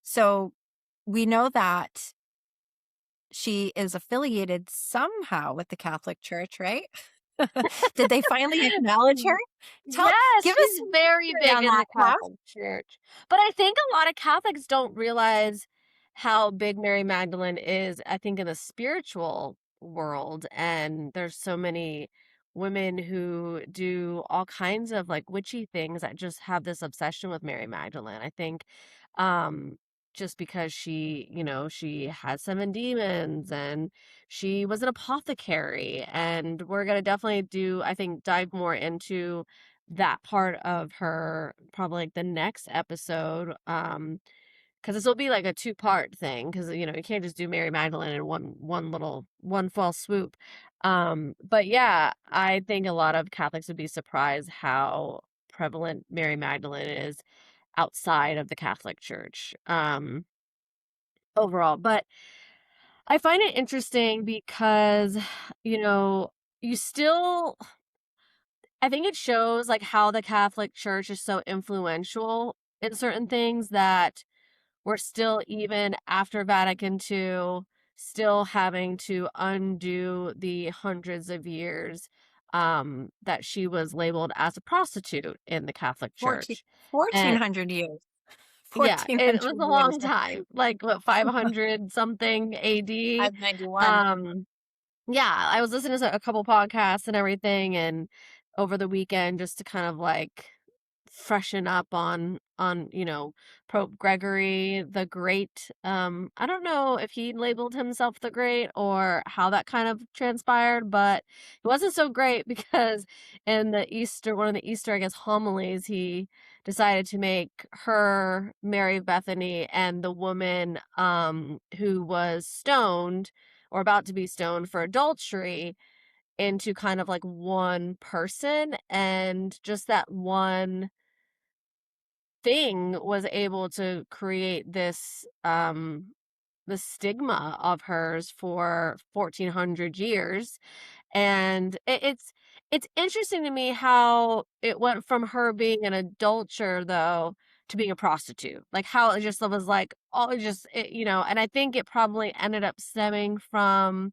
So we know that she is affiliated somehow with the Catholic Church, right? Did they finally acknowledge her? Yes, Give us she's some very history big on in that, the Cass. Catholic Church. But I think a lot of Catholics don't realize how big Mary Magdalene is, I think, in the spiritual world. And there's so many women who do all kinds of like witchy things that just have this obsession with Mary Magdalene. I think um just because she has 7 demons and she was an apothecary, and we're going to definitely I think, dive more into that part of her probably like the next episode, because this will be like a two-part thing, because you can't just do Mary Magdalene in one fell swoop. But yeah, I think a lot of Catholics would be surprised how prevalent Mary Magdalene is outside of the Catholic Church, overall. But I find it interesting because, you know, you still, I think it shows like how the Catholic Church is so influential in certain things that we're still, even after Vatican II, still having to undo the hundreds of years that she was labeled as a prostitute in the Catholic 14 Church. And 1,400 years. yeah, it 1,400 was a years. long time, like what, 500 something AD. 591. Um, yeah, I was listening to a couple podcasts and everything, and over the weekend, just to kind of like freshen up on Pope Gregory the Great. I don't know if he labeled himself the Great or how that kind of transpired, but it wasn't so great because in one of the Easter, I guess, homilies, he decided to make her Mary of Bethany and the woman who was stoned or about to be stoned for adultery into kind of like one person, and just that one thing was able to create this the stigma of hers for 1400 years. And it's interesting to me how it went from her being an adulterer, though, to being a prostitute, like how it just was like all just and I think it probably ended up stemming from,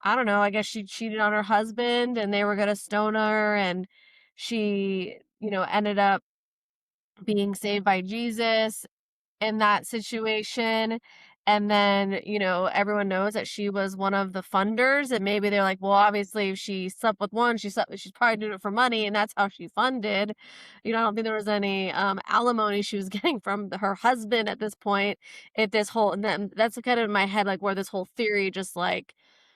I don't know, I guess she cheated on her husband and they were going to stone her, and she ended up being saved by Jesus in that situation. And then, everyone knows that she was one of the funders, and maybe they're like, well, obviously if she slept with one, she's probably doing it for money, and that's how she funded. I don't think there was any alimony she was getting from her husband at this point. If this whole, and then that's kind of in my head, like where this whole theory just like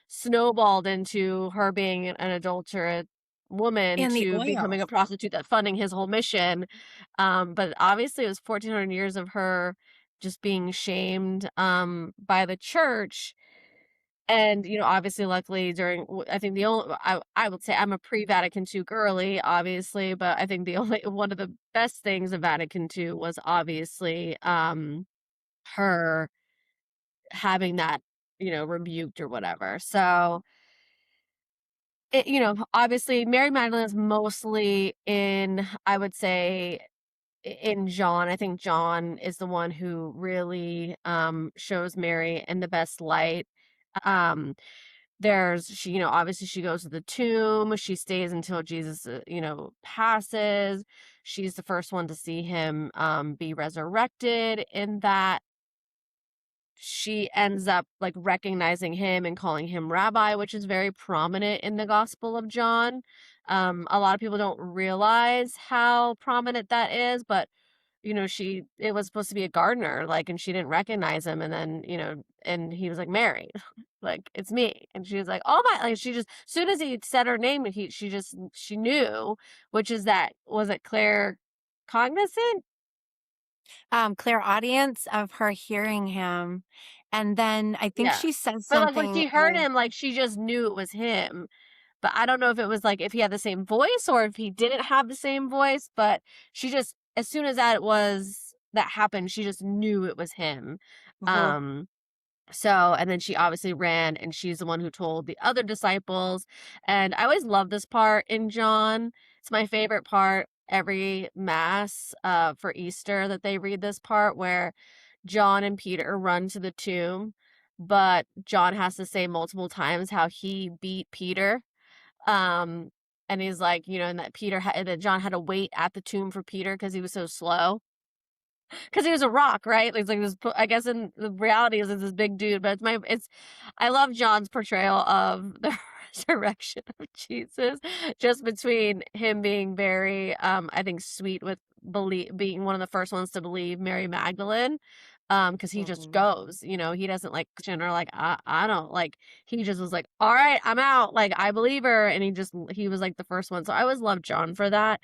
snowballed into her being an adulterate woman And the to becoming oil. a prostitute, that funding his whole mission. But obviously it was 1400 years of her just being shamed by the church. And obviously, luckily, I think the only, I would say I'm a pre-Vatican II girly, obviously, but I think the only one of the best things of Vatican II was obviously her having that rebuked or whatever. So obviously Mary Magdalene is mostly in, I would say, in John. I think John is the one who really shows Mary in the best light. Um she, obviously she goes to the tomb, she stays until Jesus passes. She's the first one to see him be resurrected, in that she ends up like recognizing him and calling him rabbi, which is very prominent in the Gospel of John. A lot of people don't realize how prominent that is, but it was supposed to be a gardener, like, and she didn't recognize him. And then, and he was like, Mary, like, it's me. And she was like, oh my, like, she just, as soon as he said her name, she knew, which is that, was it Claire cognizant? Clairaudience of her hearing him. And then I think Yeah. she said But like when something she heard him, like she just knew it was him. But I don't know if it was like if he had the same voice or if he didn't have the same voice, but she just, as soon as that happened, she just knew it was him. oh, Um so, and then she obviously ran, and she's the one who told the other disciples. And I always love this part in John. It's my favorite part every mass for Easter that they read this part where John and Peter run to the tomb, but John has to say multiple times how he beat Peter. And he's like, and that John had to wait at the tomb for Peter because he was so slow. Because he was a rock, right? It's like this. I guess in the reality is this big dude, but I love John's portrayal of the resurrection of Jesus, just between him being very, I think, sweet with being one of the first ones to believe Mary Magdalene, because he just Mhm. goes, he doesn't like question or like I don't like. He just was like, all right, I'm out. Like I believe her, and he was like the first one. So I always loved John for that.